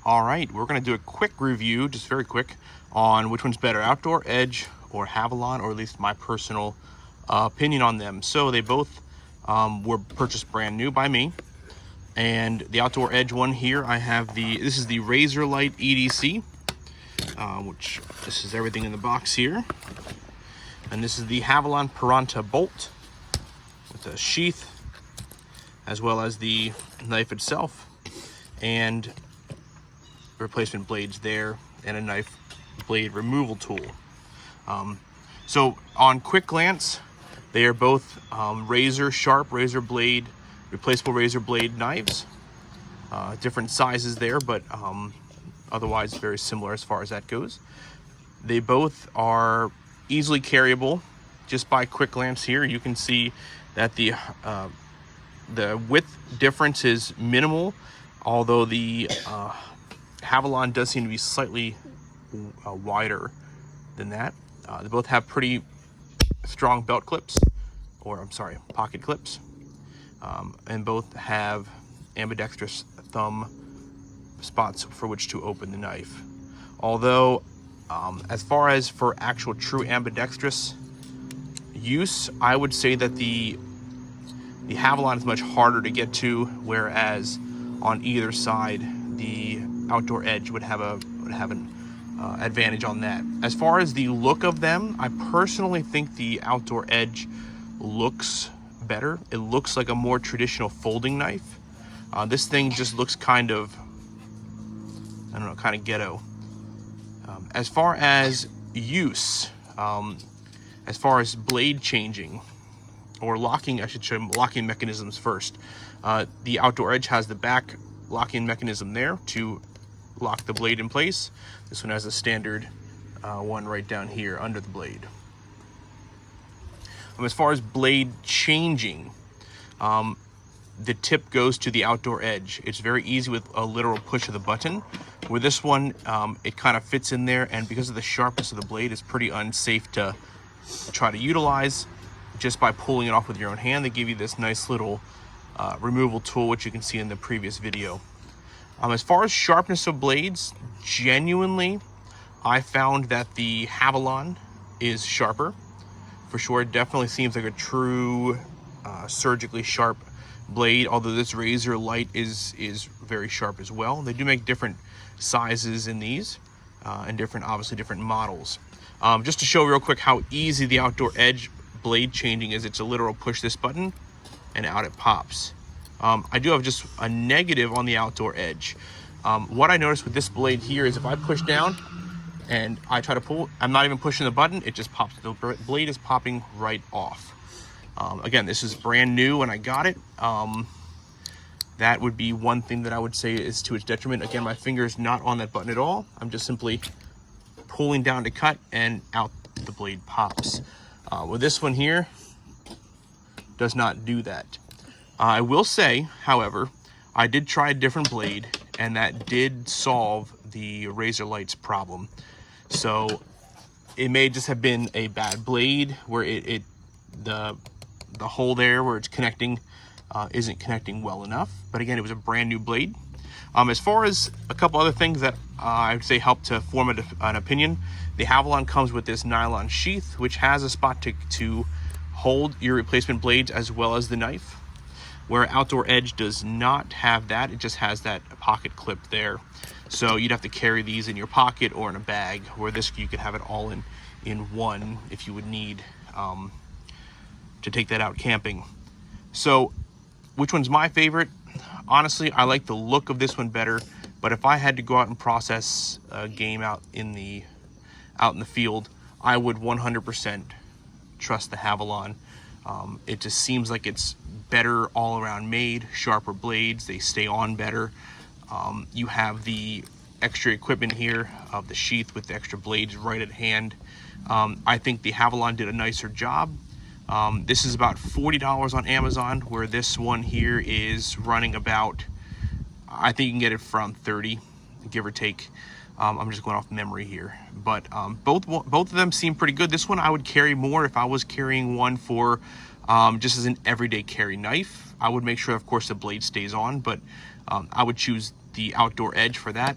All right, we're going to do a quick review, just very quick, on which one's better, Outdoor Edge or Havalon, or at least my personal opinion on them. So they both were purchased brand new by me. And the Outdoor Edge one here, I have this is the Razorlite EDC, which this is everything in the box here. And this is the Havalon Piranta Bolt with a sheath, as well as the knife itself, and replacement blades there, and a knife blade removal tool. So on quick glance, they are both razor sharp, razor blade, replaceable razor blade knives. Different sizes there, but otherwise very similar as far as that goes. They both are easily carryable. Just by quick glance here, you can see that the width difference is minimal, although the Havalon does seem to be slightly wider than that. They both have pretty strong belt clips, or I'm sorry, pocket clips, and both have ambidextrous thumb spots for which to open the knife. Although, as far as for actual true ambidextrous use, I would say that the Havalon is much harder to get to, whereas on either side, the Outdoor Edge would have an advantage on that. As far as the look of them, I personally think the Outdoor Edge looks better. It looks like a more traditional folding knife. This thing just looks kind of, I don't know, kind of ghetto. As far as use, as far as blade changing, or locking, I should show locking mechanisms first. The Outdoor Edge has the back locking mechanism there to lock the blade in place. This one has a standard one right down here under the blade. As far as blade changing, the tip goes to the Outdoor Edge. It's very easy with a literal push of the button. With this one, it kind of fits in there, and because of the sharpness of the blade, it's pretty unsafe to try to utilize just by pulling it off with your own hand. They give you this nice little removal tool, which you can see in the previous video. As far as sharpness of blades, genuinely, I found that the Havalon is sharper. For sure, it definitely seems like a true surgically sharp blade, although this Razorlite is very sharp as well. They do make different sizes in these, and obviously different models. Just to show real quick how easy the Outdoor Edge blade changing is, it's a literal push this button and out it pops. I do have just a negative on the Outdoor Edge. What I noticed with this blade here is if I push down and I try to pull, I'm not even pushing the button, it just pops. The blade is popping right off. Again, this is brand new when I got it. That would be one thing that I would say is to its detriment. Again, my finger is not on that button at all. I'm just simply pulling down to cut, and out the blade pops. With this one here, does not do that. I will say, however, I did try a different blade, and that did solve the Razorlite's problem. So it may just have been a bad blade where the hole there where it's connecting isn't connecting well enough. But again, it was a brand new blade. As far as a couple other things that I would say help to form an opinion, the Havalon comes with this nylon sheath, which has a spot to hold your replacement blades as well as the knife, where Outdoor Edge does not have that. It just has that pocket clip there. So you'd have to carry these in your pocket or in a bag, where this you could have it all in one if you would need to take that out camping. So which one's my favorite? Honestly, I like the look of this one better, but if I had to go out and process a game out in the field, I would 100% trust the Havalon. It just seems like it's better all around made, sharper blades, they stay on better. You have the extra equipment here of the sheath with the extra blades right at hand. I think the Havalon did a nicer job. This is about $40 on Amazon, where this one here is running about, I think you can get it from 30, give or take. I'm just going off memory here, but both of them seem pretty good. This one I would carry more if I was carrying one for just as an everyday carry knife. I would make sure, of course, the blade stays on, but I would choose the Outdoor Edge for that.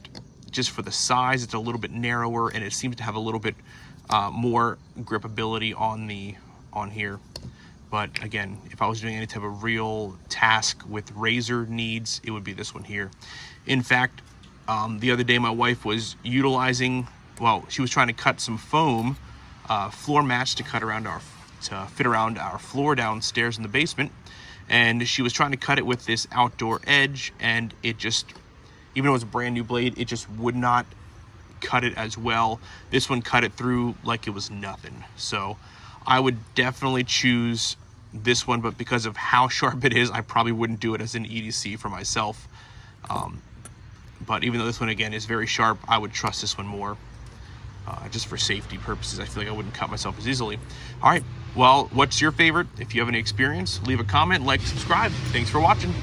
Just for the size, it's a little bit narrower, and it seems to have a little bit more gripability on here. But again, if I was doing any type of real task with razor needs, it would be this one here. In fact, the other day my wife was utilizing, well, she was trying to cut some foam floor mats to fit around our floor downstairs in the basement, and she was trying to cut it with this Outdoor Edge, and it just, even though it was a brand new blade, it just would not cut it as well. This one cut it through like it was nothing. So I would definitely choose this one, but because of how sharp it is, I probably wouldn't do it as an EDC for myself. But even though this one again is very sharp, I would trust this one more. Just for safety purposes, I feel like I wouldn't cut myself as easily. All right, well, what's your favorite? If you have any experience, leave a comment, like, subscribe. Thanks for watching.